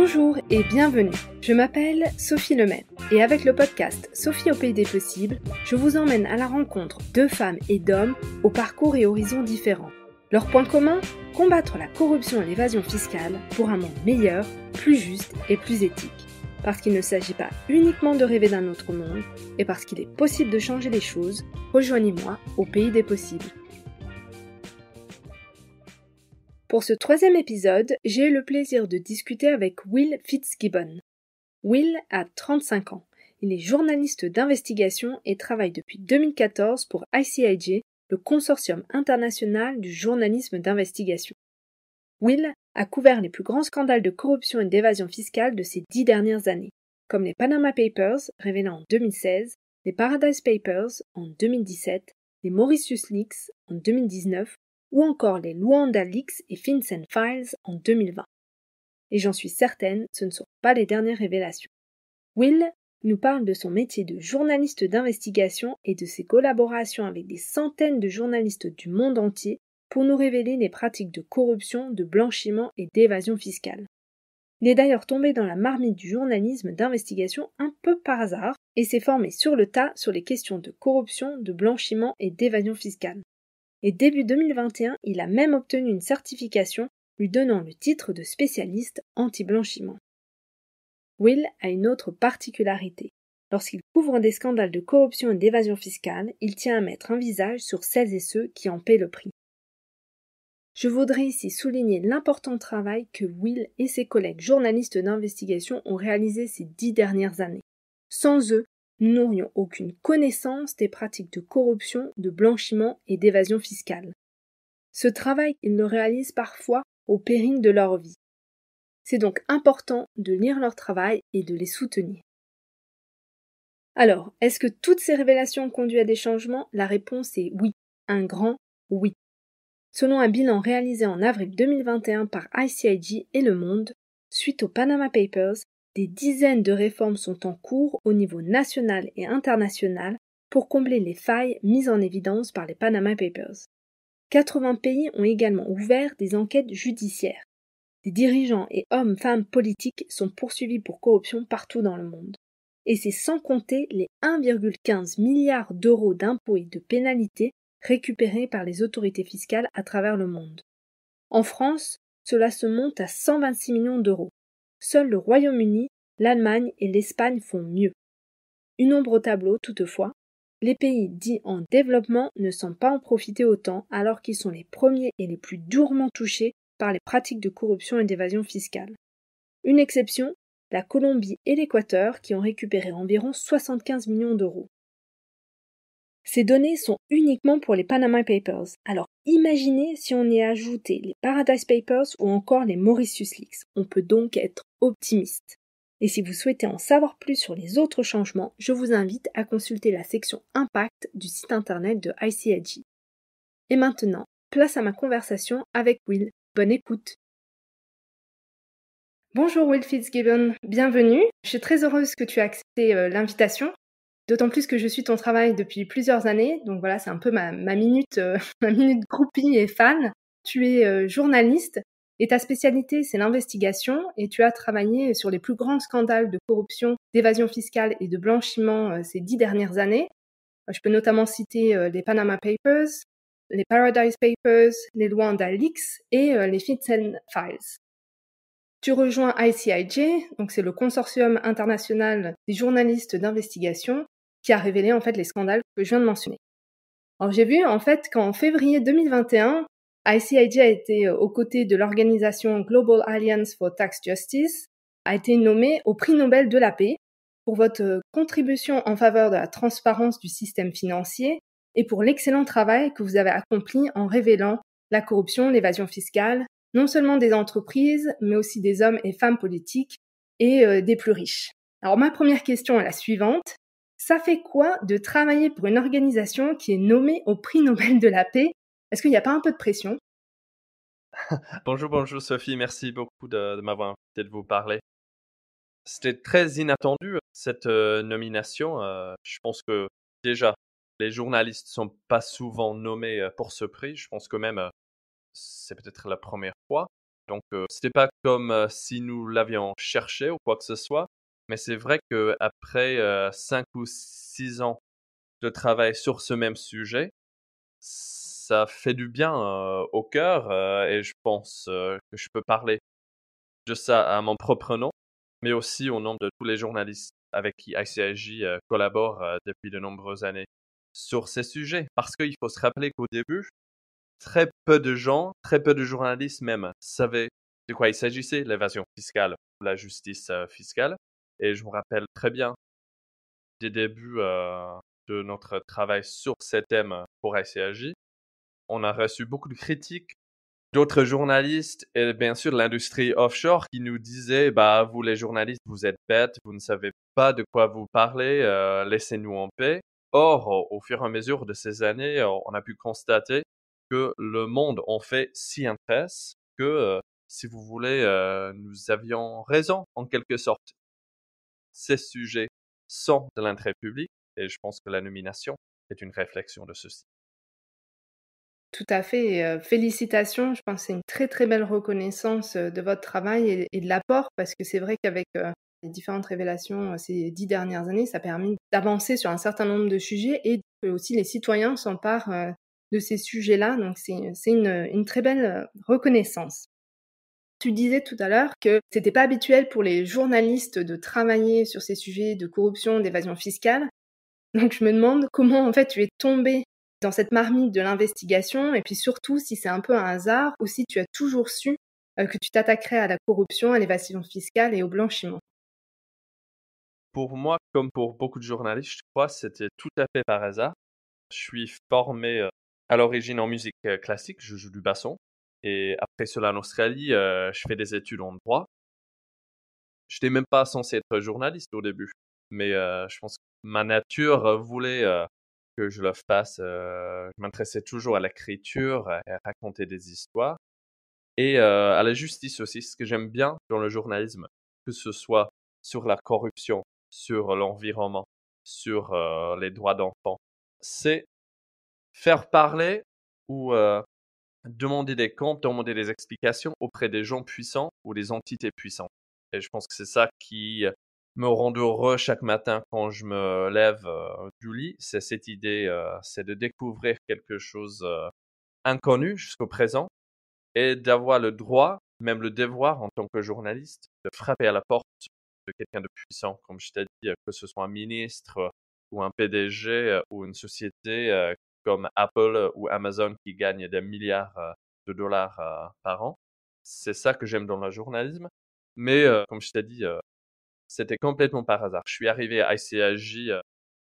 Bonjour et bienvenue, je m'appelle Sophie Lemay et avec le podcast Sophie au pays des possibles, je vous emmène à la rencontre de femmes et d'hommes aux parcours et horizons différents. Leur point commun, combattre la corruption et l'évasion fiscale pour un monde meilleur, plus juste et plus éthique. Parce qu'il ne s'agit pas uniquement de rêver d'un autre monde, et parce qu'il est possible de changer les choses, rejoignez-moi au pays des possibles. Pour ce troisième épisode, j'ai eu le plaisir de discuter avec Will Fitzgibbon. Will a 35 ans. Il est journaliste d'investigation et travaille depuis 2014 pour ICIJ, le consortium international du journalisme d'investigation. Will a couvert les plus grands scandales de corruption et d'évasion fiscale de ces 10 dernières années, comme les Panama Papers, révélés en 2016, les Paradise Papers en 2017, les Mauritius Leaks en 2019, ou encore les Luanda Leaks et FinCEN Files en 2020. Et j'en suis certaine, ce ne sont pas les dernières révélations. Will nous parle de son métier de journaliste d'investigation et de ses collaborations avec des centaines de journalistes du monde entier pour nous révéler les pratiques de corruption, de blanchiment et d'évasion fiscale. Il est d'ailleurs tombé dans la marmite du journalisme d'investigation un peu par hasard et s'est formé sur le tas sur les questions de corruption, de blanchiment et d'évasion fiscale. Et début 2021, il a même obtenu une certification lui donnant le titre de spécialiste anti-blanchiment. Will a une autre particularité. Lorsqu'il couvre des scandales de corruption et d'évasion fiscale, il tient à mettre un visage sur celles et ceux qui en paient le prix. Je voudrais ici souligner l'important travail que Will et ses collègues journalistes d'investigation ont réalisé ces 10 dernières années. Sans eux, nous n'aurions aucune connaissance des pratiques de corruption, de blanchiment et d'évasion fiscale. Ce travail, ils le réalisent parfois au péril de leur vie. C'est donc important de lire leur travail et de les soutenir. Alors, est-ce que toutes ces révélations ont conduit à des changements? La réponse est oui, un grand oui. Selon un bilan réalisé en avril 2021 par ICIJ et Le Monde, suite aux Panama Papers, des dizaines de réformes sont en cours au niveau national et international pour combler les failles mises en évidence par les Panama Papers. 80 pays ont également ouvert des enquêtes judiciaires. Des dirigeants et hommes-femmes politiques sont poursuivis pour corruption partout dans le monde. Et c'est sans compter les 1,15 milliard d'euros d'impôts et de pénalités récupérés par les autorités fiscales à travers le monde. En France, cela se monte à 126 millions d'euros. Seuls le Royaume-Uni, l'Allemagne et l'Espagne font mieux. Une ombre au tableau, toutefois, les pays dits en développement ne semblent pas en profiter autant alors qu'ils sont les premiers et les plus durement touchés par les pratiques de corruption et d'évasion fiscale. Une exception, la Colombie et l'Équateur qui ont récupéré environ 75 millions d'euros. Ces données sont uniquement pour les Panama Papers, alors imaginez si on y ajoutait les Paradise Papers ou encore les Mauritius Leaks. On peut donc être optimiste. Et si vous souhaitez en savoir plus sur les autres changements, je vous invite à consulter la section Impact du site internet de ICIJ. Et maintenant, place à ma conversation avec Will. Bonne écoute. Bonjour Will Fitzgibbon, bienvenue. Je suis très heureuse que tu aies accepté l'invitation. D'autant plus que je suis ton travail depuis plusieurs années, donc voilà, c'est un peu ma minute, ma minute groupie et fan. Tu es journaliste et ta spécialité, c'est l'investigation et tu as travaillé sur les plus grands scandales de corruption, d'évasion fiscale et de blanchiment ces 10 dernières années. Je peux notamment citer les Panama Papers, les Paradise Papers, les Luanda Leaks et les FinCEN Files. Tu rejoins ICIJ, donc c'est le consortium international des journalistes d'investigation, qui a révélé en fait les scandales que je viens de mentionner. Alors j'ai vu en fait qu'en février 2021, ICIJ a été aux côtés de l'organisation Global Alliance for Tax Justice, a été nommé au prix Nobel de la paix pour votre contribution en faveur de la transparence du système financier et pour l'excellent travail que vous avez accompli en révélant la corruption, l'évasion fiscale, non seulement des entreprises, mais aussi des hommes et femmes politiques et des plus riches. Alors ma première question est la suivante. Ça fait quoi de travailler pour une organisation qui est nommée au prix Nobel de la paix? Est-ce qu'il n'y a pas un peu de pression? Bonjour Sophie, merci beaucoup de m'avoir invité de vous parler. C'était très inattendu cette nomination. Je pense que déjà, les journalistes sont pas souvent nommés pour ce prix. Je pense que même c'est peut-être la première fois. Donc, c'était pas comme si nous l'avions cherché ou quoi que ce soit, mais c'est vrai qu'après 5 ou 6 ans de travail sur ce même sujet, ça fait du bien au cœur et je pense que je peux parler de ça à mon propre nom, mais aussi au nom de tous les journalistes avec qui ICIJ collabore depuis de nombreuses années sur ces sujets. Parce qu'il faut se rappeler qu'au début, très peu de gens, très peu de journalistes même, savaient de quoi il s'agissait, l'évasion fiscale ou la justice fiscale. Et je me rappelle très bien des débuts de notre travail sur ces thèmes pour ICIJ. On a reçu beaucoup de critiques d'autres journalistes et bien sûr l'industrie offshore qui nous disait bah vous les journalistes vous êtes bêtes, vous ne savez pas de quoi vous parlez, laissez-nous en paix. Or au fur et à mesure de ces années, on a pu constater que le monde en fait s'y intéresse, que si vous voulez, nous avions raison en quelque sorte. Ces sujets sont de l'intérêt public et je pense que la nomination est une réflexion de ceci. Tout à fait et félicitations. Je pense que c'est une très, très belle reconnaissance, de votre travail et de l'apport parce que c'est vrai qu'avec, les différentes révélations, ces 10 dernières années, ça a permis d'avancer sur un certain nombre de sujets et que aussi les citoyens s'emparent, de ces sujets-là. Donc c'est une très belle, reconnaissance. Tu disais tout à l'heure que c'était pas habituel pour les journalistes de travailler sur ces sujets de corruption, d'évasion fiscale. Donc je me demande comment en fait tu es tombée dans cette marmite de l'investigation et puis surtout si c'est un peu un hasard ou si tu as toujours su que tu t'attaquerais à la corruption, à l'évasion fiscale et au blanchiment. Pour moi, comme pour beaucoup de journalistes, je crois, c'était tout à fait par hasard. Je suis formé à l'origine en musique classique, je joue du basson. Et après cela en Australie, je fais des études en droit. Je n'étais même pas censé être journaliste au début, mais je pense que ma nature voulait que je le fasse. Je m'intéressais toujours à l'écriture, à raconter des histoires et à la justice aussi. Ce que j'aime bien dans le journalisme, que ce soit sur la corruption, sur l'environnement, sur les droits d'enfants, c'est faire parler ou demander des comptes, demander des explications auprès des gens puissants ou des entités puissantes. Et je pense que c'est ça qui me rend heureux chaque matin quand je me lève du lit. C'est cette idée, c'est de découvrir quelque chose inconnu jusqu'au présent et d'avoir le droit, même le devoir en tant que journaliste, de frapper à la porte de quelqu'un de puissant, comme je t'ai dit, que ce soit un ministre ou un PDG ou une société comme Apple ou Amazon qui gagnent des milliards de dollars par an. C'est ça que j'aime dans le journalisme. Mais comme je t'ai dit, c'était complètement par hasard. Je suis arrivé à ICIJ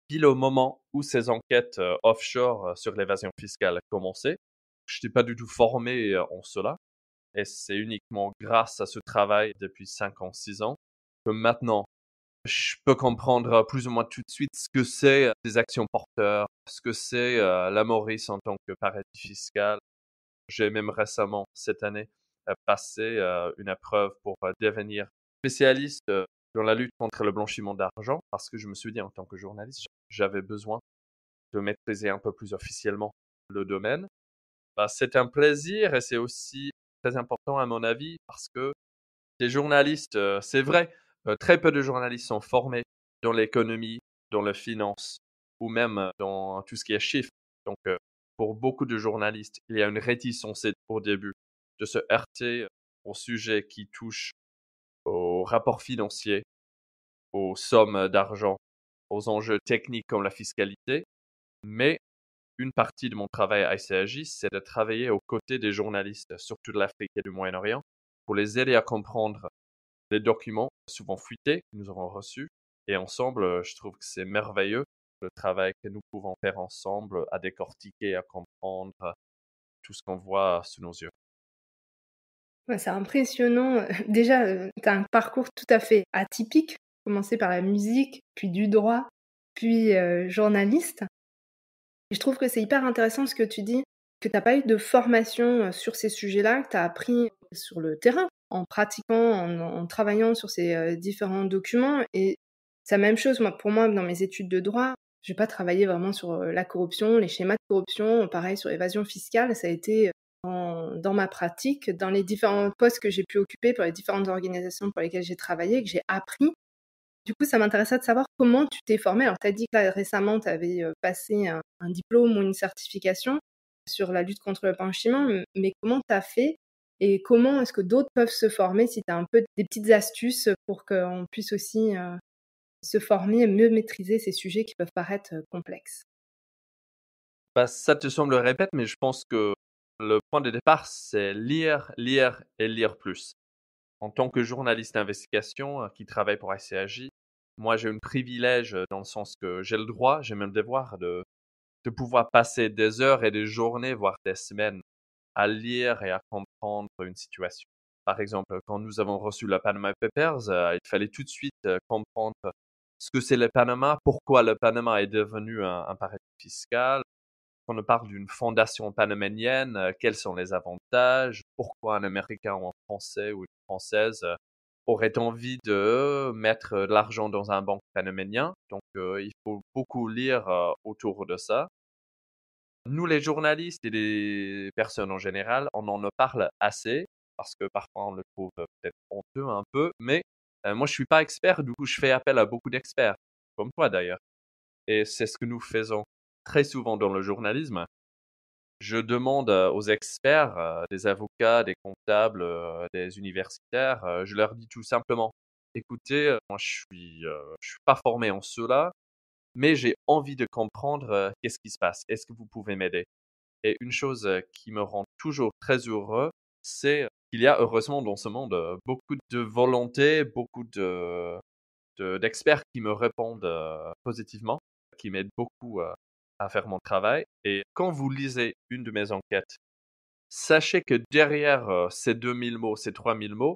pile au moment où ces enquêtes offshore sur l'évasion fiscale commençaient. Je n'étais pas du tout formé en cela. Et c'est uniquement grâce à ce travail depuis 5 ans, 6 ans, que maintenant, je peux comprendre plus ou moins tout de suite ce que c'est des actions porteurs, ce que c'est la Maurice en tant que paradis fiscal. J'ai même récemment, cette année, passé une épreuve pour devenir spécialiste dans la lutte contre le blanchiment d'argent, parce que je me suis dit, en tant que journaliste, j'avais besoin de maîtriser un peu plus officiellement le domaine. Bah, c'est un plaisir et c'est aussi très important à mon avis parce que des journalistes, c'est vrai, très peu de journalistes sont formés dans l'économie, dans la finance ou même dans tout ce qui est chiffres. Donc, pour beaucoup de journalistes, il y a une réticence au début de se heurter aux sujets qui touchent aux rapports financiers, aux sommes d'argent, aux enjeux techniques comme la fiscalité. Mais une partie de mon travail à ICIJ, c'est de travailler aux côtés des journalistes, surtout de l'Afrique et du Moyen-Orient, pour les aider à comprendre les documents souvent fuités que nous avons reçus. Et ensemble, je trouve que c'est merveilleux le travail que nous pouvons faire ensemble à décortiquer, à comprendre tout ce qu'on voit sous nos yeux. Ouais, c'est impressionnant, déjà, tu as un parcours tout à fait atypique, commencé par la musique, puis du droit, puis, journaliste. Et je trouve que c'est hyper intéressant ce que tu dis, que tu as pas eu de formation, sur ces sujets-là, que tu as appris sur le terrain, en pratiquant, en travaillant sur ces, différents documents et c'est la même chose, moi, pour moi, dans mes études de droit, j'ai pas travaillé vraiment sur, la corruption, les schémas de corruption, pareil sur l'évasion fiscale, ça a été, dans ma pratique, dans les différents postes que j'ai pu occuper pour les différentes organisations pour lesquelles j'ai travaillé, que j'ai appris. Du coup, ça m'intéressait de savoir comment tu t'es formée. Alors, tu as dit que là, récemment, tu avais passé un diplôme ou une certification sur la lutte contre le blanchiment, mais comment tu as fait et comment est-ce que d'autres peuvent se former si tu as un peu des petites astuces pour qu'on puisse aussi se former et mieux maîtriser ces sujets qui peuvent paraître complexes. Bah, ça te semble répète, mais je pense que le point de départ, c'est lire, lire et lire plus. En tant que journaliste d'investigation qui travaille pour ICAJ, moi j'ai un privilège dans le sens que j'ai le droit, j'ai même le devoir de pouvoir passer des heures et des journées, voire des semaines, à lire et à comprendre une situation. Par exemple, quand nous avons reçu le Panama Papers, il fallait tout de suite comprendre ce que c'est le Panama, pourquoi le Panama est devenu un paradis fiscal. Quand on parle d'une fondation panaménienne, quels sont les avantages, pourquoi un Américain ou un Français ou une Française aurait envie de mettre de l'argent dans un banque panaménien. Donc, il faut beaucoup lire autour de ça. Nous, les journalistes et les personnes en général, on en parle assez parce que parfois on le trouve peut-être honteux un peu, mais moi je suis pas expert, du coup je fais appel à beaucoup d'experts, comme toi d'ailleurs. Et c'est ce que nous faisons très souvent dans le journalisme. Je demande aux experts, des avocats, des comptables, des universitaires, je leur dis tout simplement, écoutez, moi je suis pas formé en cela, mais j'ai envie de comprendre qu'est-ce qui se passe. Est-ce que vous pouvez m'aider? Et une chose qui me rend toujours très heureux, c'est qu'il y a heureusement dans ce monde beaucoup de volonté, beaucoup d'experts qui me répondent positivement, qui m'aident beaucoup à faire mon travail. Et quand vous lisez une de mes enquêtes, sachez que derrière ces 2000 mots, ces 3000 mots,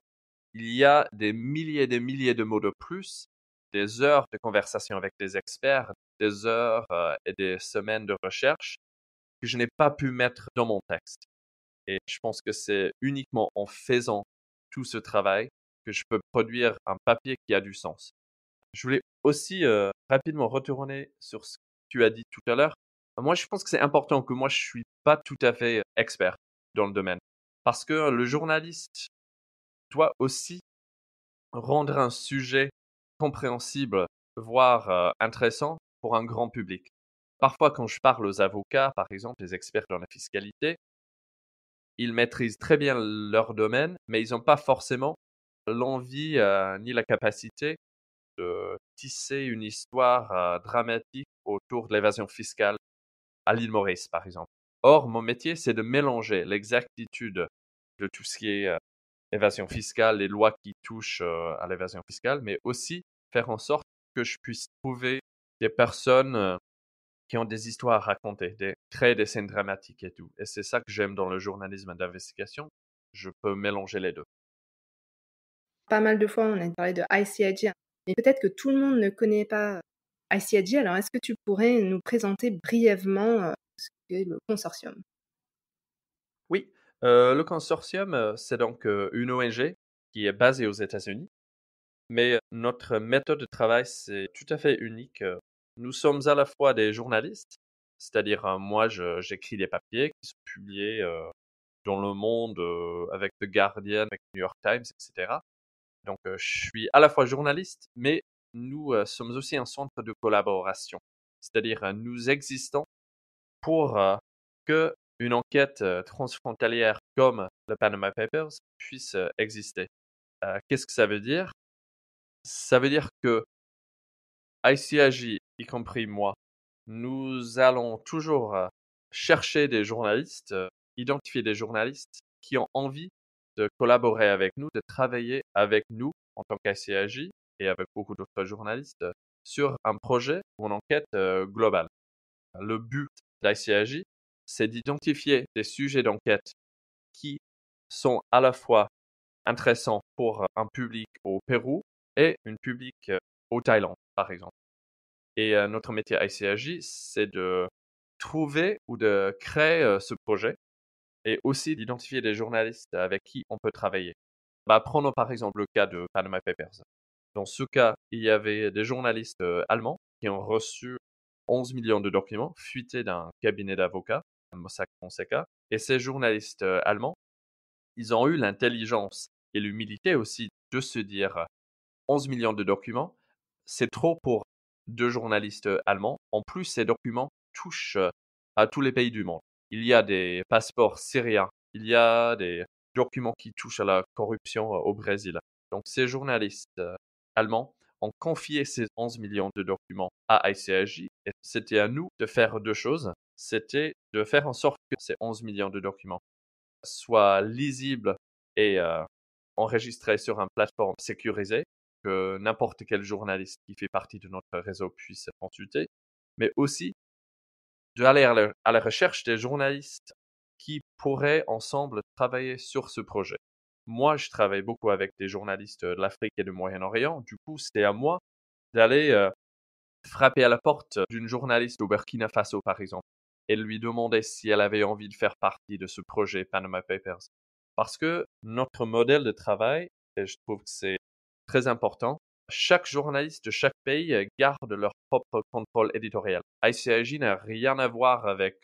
il y a des milliers de mots de plus, des heures de conversation avec des experts, des heures et des semaines de recherche que je n'ai pas pu mettre dans mon texte. Et je pense que c'est uniquement en faisant tout ce travail que je peux produire un papier qui a du sens. Je voulais aussi rapidement retourner sur ce que tu as dit tout à l'heure. Moi, je pense que c'est important que moi, je suis pas tout à fait expert dans le domaine. Parce que le journaliste doit aussi rendre un sujet compréhensible, voire intéressant pour un grand public. Parfois, quand je parle aux avocats, par exemple, les experts dans la fiscalité, ils maîtrisent très bien leur domaine, mais ils n'ont pas forcément l'envie ni la capacité de tisser une histoire dramatique autour de l'évasion fiscale à l'île Maurice, par exemple. Or, mon métier, c'est de mélanger l'exactitude de tout ce qui est évasion fiscale, les lois qui touchent à l'évasion fiscale, mais aussi faire en sorte que je puisse trouver des personnes qui ont des histoires à raconter, créer des scènes dramatiques et tout. Et c'est ça que j'aime dans le journalisme d'investigation. Je peux mélanger les deux. Pas mal de fois, on a parlé de ICIG, mais peut-être que tout le monde ne connaît pas ICIG. Alors, est-ce que tu pourrais nous présenter brièvement ce qu'est le consortium? Oui, le consortium, c'est donc une ONG qui est basée aux États-Unis, mais notre méthode de travail, c'est tout à fait unique. Nous sommes à la fois des journalistes, c'est-à-dire moi, j'écris des papiers qui sont publiés dans le monde avec The Guardian, avec New York Times, etc. Donc, je suis à la fois journaliste, mais nous sommes aussi un centre de collaboration. C'est-à-dire, nous existons pour que une enquête transfrontalière comme le Panama Papers puisse exister. Qu'est-ce que ça veut dire? Ça veut dire que ICAJ, y compris moi, nous allons toujours chercher des journalistes, identifier des journalistes qui ont envie de collaborer avec nous, de travailler avec nous en tant qu'ICAJ et avec beaucoup d'autres journalistes sur un projet ou une enquête globale. Le but d'ICAJ, c'est d'identifier des sujets d'enquête qui sont à la fois intéressants pour un public au Pérou et un public au Thaïlande, par exemple. Et notre métier à ICAJ, c'est de trouver ou de créer ce projet et aussi d'identifier des journalistes avec qui on peut travailler. Bah, prenons par exemple le cas de Panama Papers. Dans ce cas, il y avait des journalistes allemands qui ont reçu 11 millions de documents fuités d'un cabinet d'avocats Mossack Fonseca. Et ces journalistes allemands, ils ont eu l'intelligence et l'humilité aussi de se dire 11 millions de documents, c'est trop pour 2 journalistes allemands. En plus, ces documents touchent à tous les pays du monde. Il y a des passeports syriens, il y a des documents qui touchent à la corruption au Brésil. Donc, ces journalistes allemands ont confié ces 11 millions de documents à ICIJ et c'était à nous de faire 2 choses. C'était de faire en sorte que ces 11 millions de documents soient lisibles et enregistrés sur une plateforme sécurisée que n'importe quel journaliste qui fait partie de notre réseau puisse consulter, mais aussi d'aller à la recherche des journalistes qui pourraient ensemble travailler sur ce projet. Moi, je travaille beaucoup avec des journalistes de l'Afrique et du Moyen-Orient. Du coup, c'était à moi d'aller frapper à la porte d'une journaliste au Burkina Faso, par exemple, et lui demander si elle avait envie de faire partie de ce projet Panama Papers. Parce que notre modèle de travail, et je trouve que c'est très important, chaque journaliste de chaque pays garde leur propre contrôle éditorial. ICIJ n'a rien à voir avec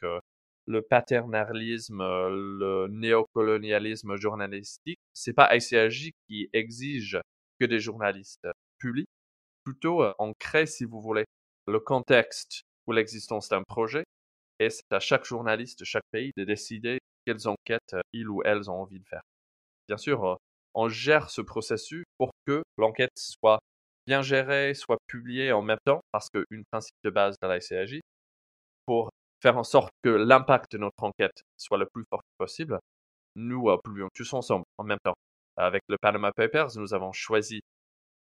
le paternalisme, le néocolonialisme journalistique. C'est pas ICIJ qui exige que des journalistes publient. Plutôt, on crée, si vous voulez, le contexte ou l'existence d'un projet et c'est à chaque journaliste de chaque pays de décider quelles enquêtes ils ou elles ont envie de faire. Bien sûr, on gère ce processus pour que l'enquête soit bien gérée, soit publiée en même temps, parce qu'une principe de base de la ICIJ, pour faire en sorte que l'impact de notre enquête soit le plus fort possible, nous publions tous ensemble en même temps. Avec le Panama Papers, nous avons choisi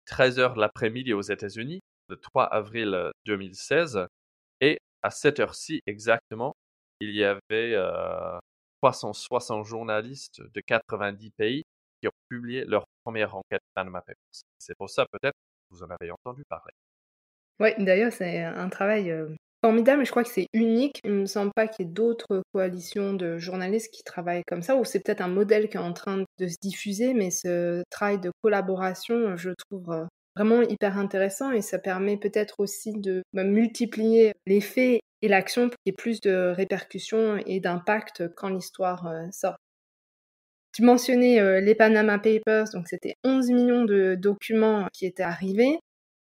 13 heures l'après-midi aux États-Unis, le 3 avril 2016, et à cette heure-ci exactement, il y avait 360 journalistes de 90 pays qui ont publié leur première enquête Panama Papers. C'est pour ça peut-être que vous en avez entendu parler. Ouais, d'ailleurs, c'est un travail, formidable et je crois que c'est unique. Il me semble pas qu'il y ait d'autres coalitions de journalistes qui travaillent comme ça ou c'est peut-être un modèle qui est en train de se diffuser, mais ce travail de collaboration, je le trouve, vraiment hyper intéressant et ça permet peut-être aussi de, multiplier les faits et l'action pour qu'il y ait plus de répercussions et d'impact quand l'histoire, sort. Tu mentionnais, les Panama Papers, donc c'était 11 millions de documents qui étaient arrivés.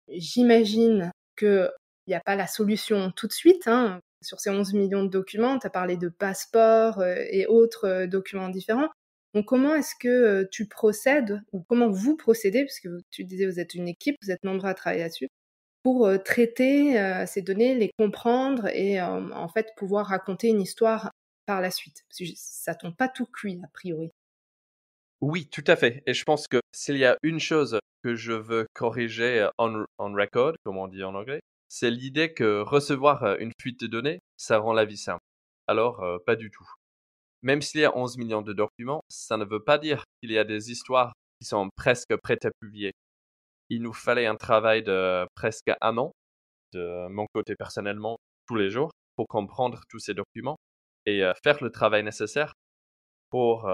J'imagine qu'il n'y a pas la solution tout de suite, hein, sur ces 11 millions de documents. Tu as parlé de passeports et autres documents différents. Donc comment est-ce que tu procèdes, ou comment vous procédez, parce que tu disais vous êtes une équipe, vous êtes nombreux à travailler là-dessus, pour traiter ces données, les comprendre et en fait pouvoir raconter une histoire par la suite. Parce que ça tombe pas tout cuit, a priori. Oui, tout à fait. Et je pense que s'il y a une chose que je veux corriger on record, comme on dit en anglais, c'est l'idée que recevoir une fuite de données, ça rend la vie simple. Alors, pas du tout. Même s'il y a 11 millions de documents, ça ne veut pas dire qu'il y a des histoires qui sont presque prêtes à publier. Il nous fallait un travail de presque un an, de mon côté personnellement, tous les jours, pour comprendre tous ces documents et faire le travail nécessaire pour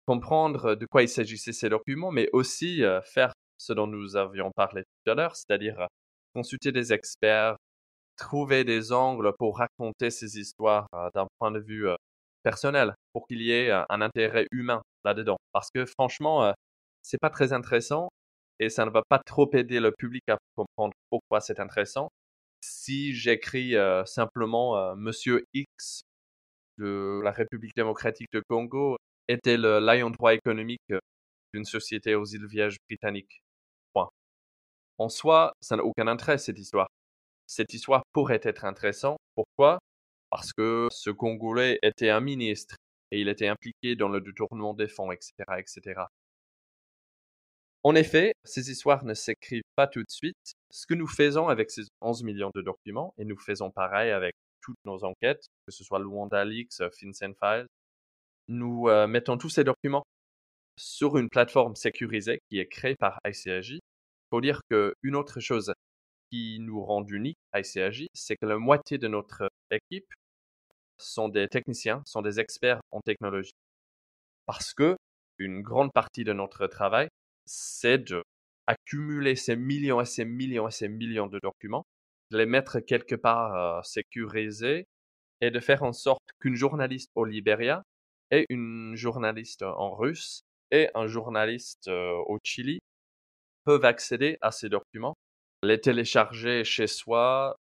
comprendre de quoi il s'agissait ces documents, mais aussi faire ce dont nous avions parlé tout à l'heure, c'est-à-dire consulter des experts, trouver des angles pour raconter ces histoires d'un point de vue personnel, pour qu'il y ait un intérêt humain là-dedans. Parce que franchement, c'est pas très intéressant et ça ne va pas trop aider le public à comprendre pourquoi c'est intéressant. Si j'écris simplement Monsieur X de la République démocratique de Congo était le lion droit économique d'une société aux îles Vierges britanniques. Point. En soi, ça n'a aucun intérêt cette histoire. Cette histoire pourrait être intéressante. Pourquoi? Parce que ce Congolais était un ministre et il était impliqué dans le détournement des fonds, etc., etc. En effet, ces histoires ne s'écrivent pas tout de suite. Ce que nous faisons avec ces 11 millions de documents, et nous faisons pareil avec toutes nos enquêtes, que ce soit Luanda Leaks, FinCEN Files, nous mettons tous ces documents sur une plateforme sécurisée qui est créée par ICIJ. Il faut dire qu'une autre chose qui nous rend unique à ICIJ, c'est que la moitié de notre équipe sont des techniciens, sont des experts en technologie. Parce que une grande partie de notre travail, c'est d'accumuler ces millions et ces millions et ces millions de documents, de les mettre quelque part sécurisés est de faire en sorte qu'une journaliste au Libéria et une journaliste en russe et un journaliste au Chili peuvent accéder à ces documents, les télécharger chez soi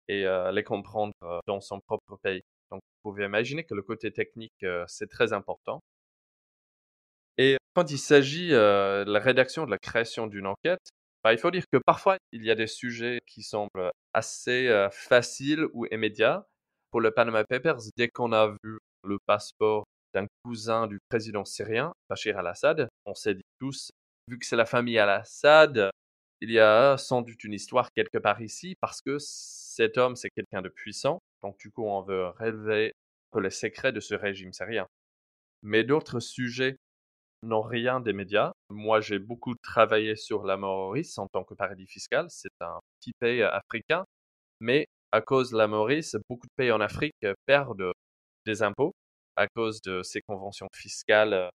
et les comprendre dans son propre pays. Donc, vous pouvez imaginer que le côté technique, c'est très important. Et quand il s'agit de la rédaction, de la création d'une enquête, bah, il faut dire que parfois, il y a des sujets qui semblent assez faciles ou immédiats. Pour le Panama Papers, dès qu'on a vu le passeport d'un cousin du président syrien, Bachir al-Assad, on s'est dit tous, vu que c'est la famille al-Assad, il y a sans doute une histoire quelque part ici, parce que cet homme, c'est quelqu'un de puissant. Donc du coup, on veut révéler un peu les secrets de ce régime syrien. Mais d'autres sujets n'ont rien des médias. Moi, j'ai beaucoup travaillé sur la Maurice en tant que paradis fiscal. C'est un petit pays africain, mais à cause de la Maurice, beaucoup de pays en Afrique perdent des impôts à cause de ces conventions fiscales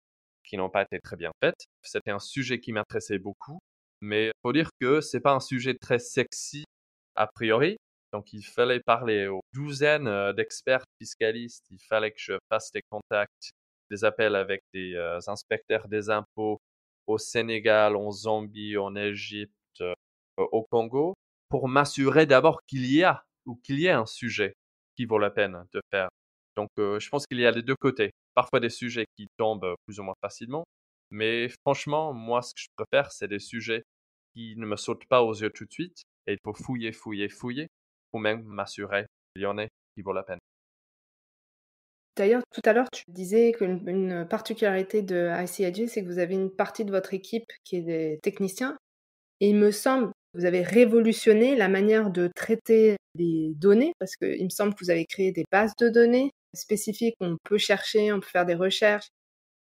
qui n'ont pas été très bien faites. C'était un sujet qui m'intéressait beaucoup, mais il faut dire que c'est pas un sujet très sexy a priori. Donc, il fallait parler aux douzaines d'experts fiscalistes. Il fallait que je fasse des contacts, des appels avec des inspecteurs des impôts au Sénégal, en Zambie, en Égypte, au Congo, pour m'assurer d'abord qu'il y ait un sujet qui vaut la peine de faire. Donc, je pense qu'il y a les deux côtés. Parfois des sujets qui tombent plus ou moins facilement, mais franchement, moi, ce que je préfère, c'est des sujets qui ne me sautent pas aux yeux tout de suite, et il faut fouiller, fouiller, fouiller, pour même m'assurer qu'il y en ait qui vaut la peine. D'ailleurs, tout à l'heure, tu disais qu'une particularité de ICIG, c'est que vous avez une partie de votre équipe qui est des techniciens. Et il me semble que vous avez révolutionné la manière de traiter les données, parce qu'il me semble que vous avez créé des bases de données spécifiques où on peut chercher, on peut faire des recherches.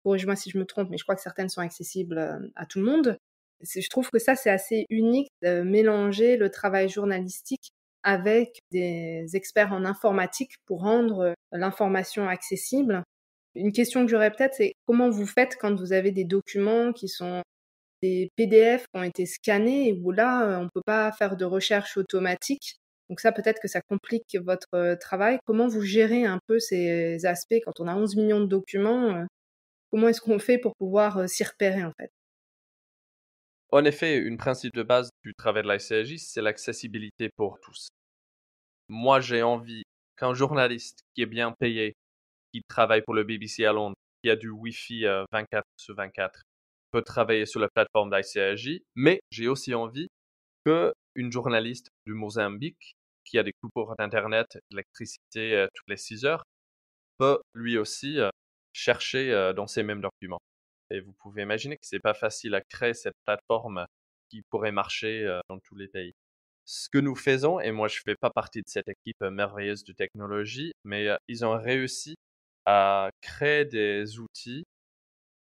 Corrige-moi si je me trompe, mais je crois que certaines sont accessibles à tout le monde. Je trouve que ça, c'est assez unique de mélanger le travail journalistique avec des experts en informatique pour rendre l'information accessible. Une question que j'aurais peut-être, c'est comment vous faites quand vous avez des documents qui sont des PDF qui ont été scannés et où là, on peut pas faire de recherche automatique. Donc ça, peut-être que ça complique votre travail. Comment vous gérez un peu ces aspects quand on a 11 millions de documents? Comment est-ce qu'on fait pour pouvoir s'y repérer en fait? En effet, une principe de base du travail de la SCAJ, c'est l'accessibilité pour tous. Moi, j'ai envie qu'un journaliste qui est bien payé, qui travaille pour le BBC à Londres, qui a du Wi-Fi 24 sur 24, peut travailler sur la plateforme d'ICRJ, mais j'ai aussi envie qu'une journaliste du Mozambique, qui a des coupures d'Internet, d'électricité toutes les 6 heures, peut lui aussi chercher dans ces mêmes documents. Et vous pouvez imaginer que c'est pas facile à créer cette plateforme qui pourrait marcher dans tous les pays. Ce que nous faisons, et moi je fais pas partie de cette équipe merveilleuse de technologie, mais ils ont réussi à créer des outils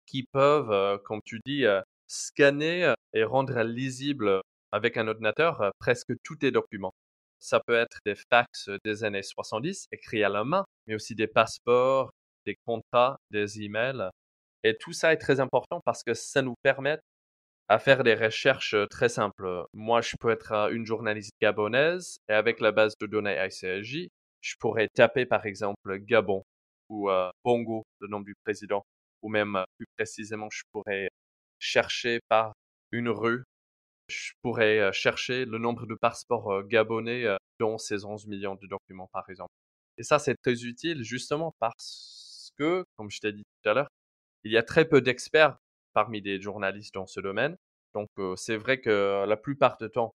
qui peuvent, comme tu dis, scanner et rendre lisible avec un ordinateur presque tous tes documents. Ça peut être des fax des années 70 écrits à la main, mais aussi des passeports, des contrats, des emails. Et tout ça est très important parce que ça nous permet à faire des recherches très simples. Moi, je peux être une journaliste gabonaise et avec la base de données ICRJ, je pourrais taper par exemple Gabon ou Bongo, le nom du président, ou même plus précisément, je pourrais chercher par une rue, je pourrais chercher le nombre de passeports gabonais dans ces 11 millions de documents par exemple. Et ça, c'est très utile justement parce que, comme je t'ai dit tout à l'heure, il y a très peu d'experts parmi les journalistes dans ce domaine. Donc, c'est vrai que la plupart du temps,